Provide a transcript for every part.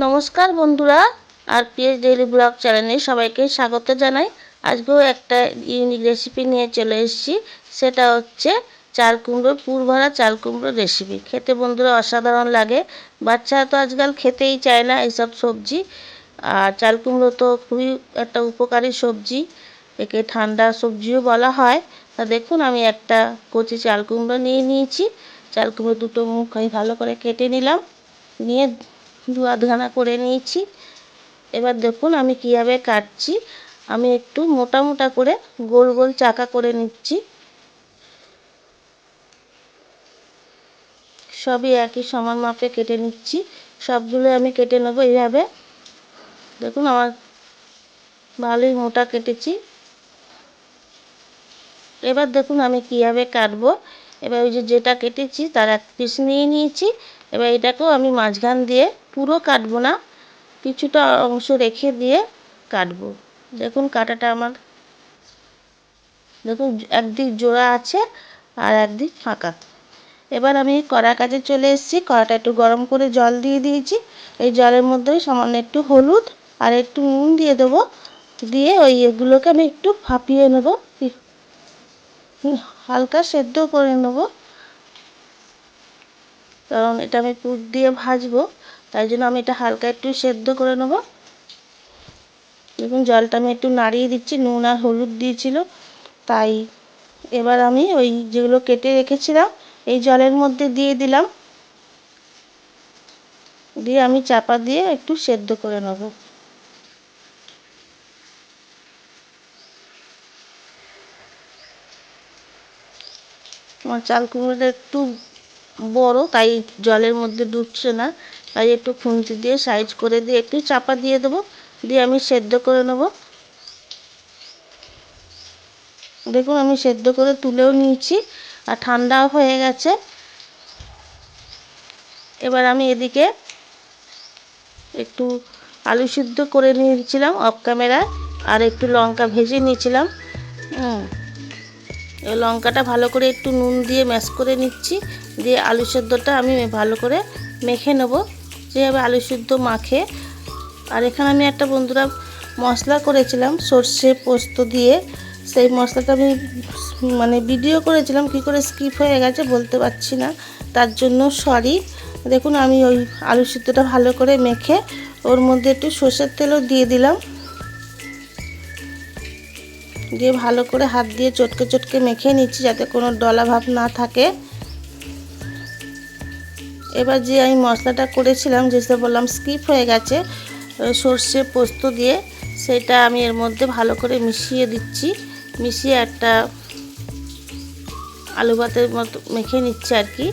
নমস্কার বন্ধুরা, আর PS daily blog চ্যানেলে সবাইকে স্বাগত জানাই। আজকেও একটা ইউনিক রেসিপি নিয়ে চলে এসেছি। সেটা হচ্ছে চাল কুমড়োর পুর ভরা চাল কুমড়োর রেসিপি। খেতে বন্ধুরা অসাধারণ লাগে। বাচ্চারা তো আজকাল খেতেই চায় না এইসব সবজি। আর চাল কুমড়ো তো খুবই একটা উপকারী সবজি, একে ঠান্ডা সবজিও বলা হয়। তা দেখুন, আমি একটা কচি চাল কুমড়ো নিয়ে নিয়েছি। চাল কুমড়ো দুটো মুখ আমি ভালো করে কেটে নিলাম, নিয়ে দু আধখানা করে নিয়েছি। এবার দেখুন আমি কীভাবে কাটছি। আমি একটু মোটা মোটা করে গোল গোল চাকা করে নিচ্ছি। সবই একই সমান মাপে কেটে নিচ্ছি। সবগুলো আমি কেটে নেবো এইভাবে। দেখুন আমার ভালোই মোটা কেটেছি। এবার দেখুন আমি কীভাবে কাটবো। এবার ওই যেটা কেটেছি তার এক পিস নিয়ে নিয়েছি। এবার এটাকেও আমি মাঝখান দিয়ে পুরো কাটবো না, কিছুটা অংশ রেখে দিয়ে কাটবো। দেখুন কাটাটা আমার, দেখুন একদিক জোড়া আছে আর একদিক ফাঁকা। এবার আমি কড়া কাছে চলে এসেছি। কড়াটা একটু গরম করে জল দিয়ে দিয়েছি। এই জলের মধ্যে সামান্য একটু হলুদ আর একটু নুন দিয়ে দেবো। দিয়ে ওই এগুলোকে আমি একটু ভাপিয়ে নেবো, হালকা সেদ্ধ করে নেবো, কারণ এটা আমি পুর দিয়ে ভাজবো। তাই জন্য আমি এটা হালকা একটু সেদ্ধ করে নেবো। দেখুন জলটা আমি একটু নাড়িয়ে দিচ্ছি, নুন আর হলুদ দিয়েছিল তাই। এবার আমি ওই যেগুলো কেটে রেখেছিলাম এই জলের মধ্যে দিয়ে দিলাম, দিয়ে আমি চাপা দিয়ে একটু সেদ্ধ করে নেব। আমার চাল কুমড়োটা একটু বড়, তাই জলের মধ্যে ডুবছে না। তাই একটু খুন্তি দিয়ে সাইজ করে দিয়ে একটু চাপা দিয়ে দেবো, দিয়ে আমি সেদ্ধ করে নেব। দেখুন আমি সেদ্ধ করে তুলেও নিয়েছি আর ঠান্ডাও হয়ে গেছে। এবার আমি এদিকে একটু আলু সিদ্ধ করে নিয়েছিলাম অফ ক্যামেরায়, আর একটু লঙ্কা ভেজে নিয়েছিলাম। লঙ্কাটা ভালো করে একটু নুন দিয়ে ম্যাশ করে নিচ্ছি, দিয়ে আলু সেদ্ধটা আমি ভালো করে মেখে নেব, যেভাবে আলু সিদ্ধ মাখে। আর এখানে আমি একটা বন্ধুরা মশলা করেছিলাম সর্ষে পোস্ত দিয়ে। সেই মশলাটা আমি ভিডিও করেছিলাম, কী করে স্কিপ হয়ে গেছে বলতে পারছি না, তার জন্য সরি। দেখুন আমি ওই আলু সিদ্ধটা ভালো করে মেখে ওর মধ্যে একটু সর্ষের তেলও দিয়ে দিলাম, দিয়ে ভালো করে হাত দিয়ে চটকে চটকে মেখে নিচ্ছি যাতে কোনো দলা ভাব না থাকে। এবার যে আমি মশলাটা করেছিলাম, যেটা বললাম স্কিপ হয়ে গেছে, সর্ষে পোস্ত দিয়ে, সেটা আমি এর মধ্যে ভালো করে মিশিয়ে দিচ্ছি। মিশিয়ে একটা আলু ভাতের মতো মেখে নিচ্ছি আর কি।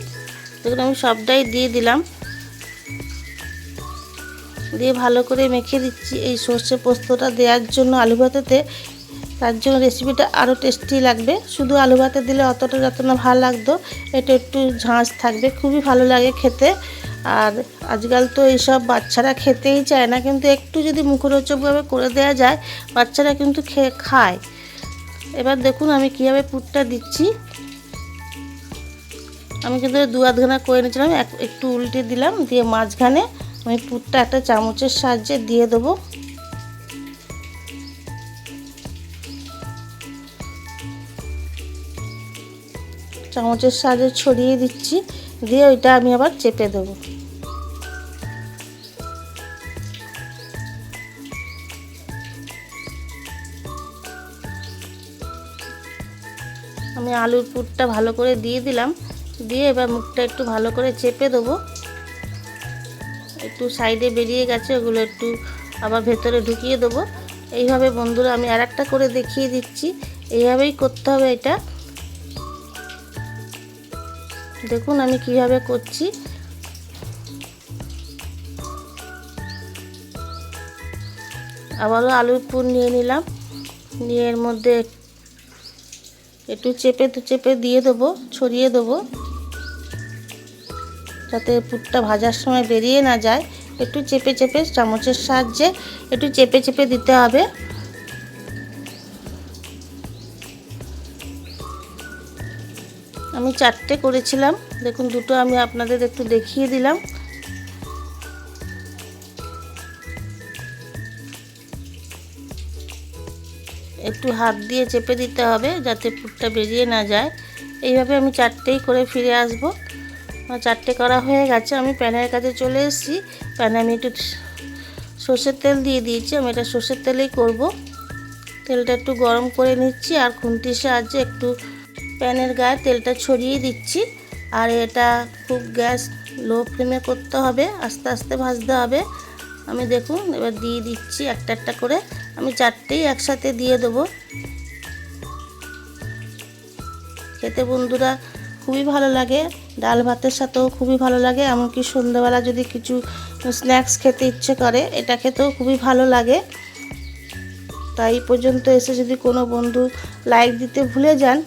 দেখুন আমি সবটাই দিয়ে দিলাম, দিয়ে ভালো করে মেখে দিচ্ছি। এই সর্ষে পোস্তটা দেওয়ার জন্য আলু ভাতেতে, তার জন্য রেসিপিটা আরও টেস্টি লাগবে। শুধু আলু ভাতে দিলে অতটা যত না ভালো লাগতো, এটা একটু ঝাঁঝ থাকবে, খুবই ভালো লাগে খেতে। আর আজকাল তো এইসব বাচ্চারা খেতেই চায় না, কিন্তু একটু যদি মুখরোচকভাবে করে দেওয়া যায় বাচ্চারা কিন্তু খায়। এবার দেখুন আমি কীভাবে পুরটা দিচ্ছি। আমি কিন্তু দু আধখানা করে নিয়েছিলাম, একটু উল্টে দিলাম, দিয়ে মাঝখানে আমি পুরটা একটা চামচের সাহায্যে দিয়ে দেবো। চামচের সাহায্যে ছড়িয়ে দিচ্ছি, দিয়ে ওইটা আমি আবার চেপে দেবো। আমি আলুর পুরটা ভালো করে দিয়ে দিলাম, দিয়ে এবার মুখটা একটু ভালো করে চেপে দেবো। একটু সাইডে বেরিয়ে গেছে, ওগুলো একটু আবার ভেতরে ঢুকিয়ে দেবো। এইভাবে বন্ধুরা আমি আর একটা করে দেখিয়ে দিচ্ছি, এইভাবেই করতে হবে এটা। দেখুন আমি কিভাবে করছি। আবারও আলুর পুর নিয়ে নিলাম, নিয়ে এর মধ্যে একটু চেপে চেপে দিয়ে দেবো, ছড়িয়ে দেবো, যাতে পুরটা ভাজার সময় বেরিয়ে না যায়। একটু চেপে চেপে চামচের সাহায্যে একটু চেপে চেপে দিতে হবে। আমি 4টে করেছিলাম, দেখুন দুটো আমি আপনাদের একটু দেখিয়ে দিলাম। একটু হাত দিয়ে চেপে দিতে হবে যাতে পুরটা বেরিয়ে না যায়। এইভাবে আমি 4টেই করে ফিরে আসব। 4টে করা হয়ে গেছে। আমি প্যানের কাছে চলে এসেছি। প্যানে আমি একটু সর্ষের তেল দিয়ে দিয়েছি। আমি এটা সর্ষের তেলেই করব। তেলটা একটু গরম করে নিচ্ছি আর খুন্তির সাহায্যে একটু প্যানের গায়ে তেলটা ছড়িয়ে দিচ্ছি। আর এটা খুব গ্যাস লো ফ্লেমে করতে হবে, আস্তে আস্তে ভাজতে হবে। আমি দেখুন এবার দিয়ে দিচ্ছি একটা একটা করে। আমি 4টেই একসাথে দিয়ে দেবো। খেতে বন্ধুরা খুবই ভালো লাগে, ডাল ভাতের সাথেও খুবই ভালো লাগে। এমনকি সন্ধ্যাবেলা যদি কিছু স্ন্যাক্স খেতে ইচ্ছে করে এটা খেতেও খুবই ভালো লাগে। তাই পর্যন্ত এসে যদি কোনো বন্ধু লাইক দিতে ভুলে যান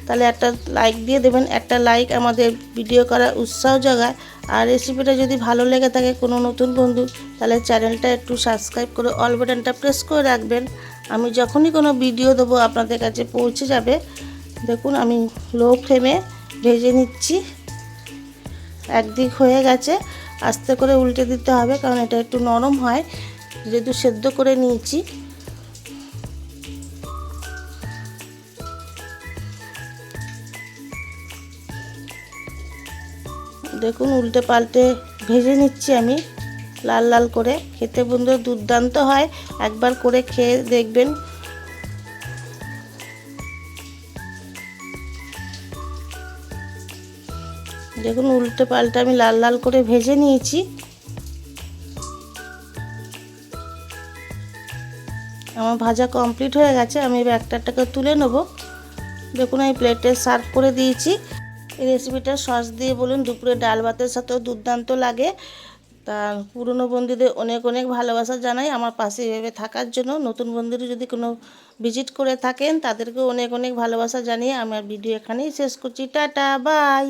তাহলে একটা লাইক দিয়ে দেবেন। একটা লাইক আমাদের ভিডিও করার উৎসাহ জাগায়। আর রেসিপিটা যদি ভালো লেগে থাকে কোনো নতুন বন্ধু তাহলে চ্যানেলটা একটু সাবস্ক্রাইব করে অল বাটনটা প্রেস করে রাখবেন। আমি যখনই কোনো ভিডিও দেবো আপনাদের কাছে পৌঁছে যাবে। দেখুন আমি লো ফ্লেমে ভেজে নিচ্ছি। একদিক হয়ে গেছে, আস্তে করে উল্টে দিতে হবে কারণ এটা একটু নরম হয় যেহেতু সেদ্ধ করে নিয়েছি। দেখুন উল্টে পাল্টে ভেজে নিচ্ছি আমি লাল লাল করে। খেতে বন্ধুরা দুর্দান্ত হয়, একবার করে খেয়ে দেখবেন। দেখুন উল্টে পাল্টে আমি লাল লাল করে ভেজে নিয়েছি। আমার ভাজা কমপ্লিট হয়ে গেছে। আমি এবার একটা একটা তুলে নেব। দেখুন আমি প্লেটে সার্ভ করে দিয়েছি। এই রেসিপিটা সস দিয়ে বলুন দুপুরে ডাল ভাতের সাথেও দুর্দান্ত লাগে। তা পুরনো বন্ধুদের অনেক অনেক ভালোবাসা জানাই আমার পাশে এভাবে থাকার জন্য। নতুন বন্ধুরা যদি কোনো ভিজিট করে থাকেন তাদেরকেও অনেক অনেক ভালোবাসা জানিয়ে আমার ভিডিও এখানেই শেষ করছি। Tata, by.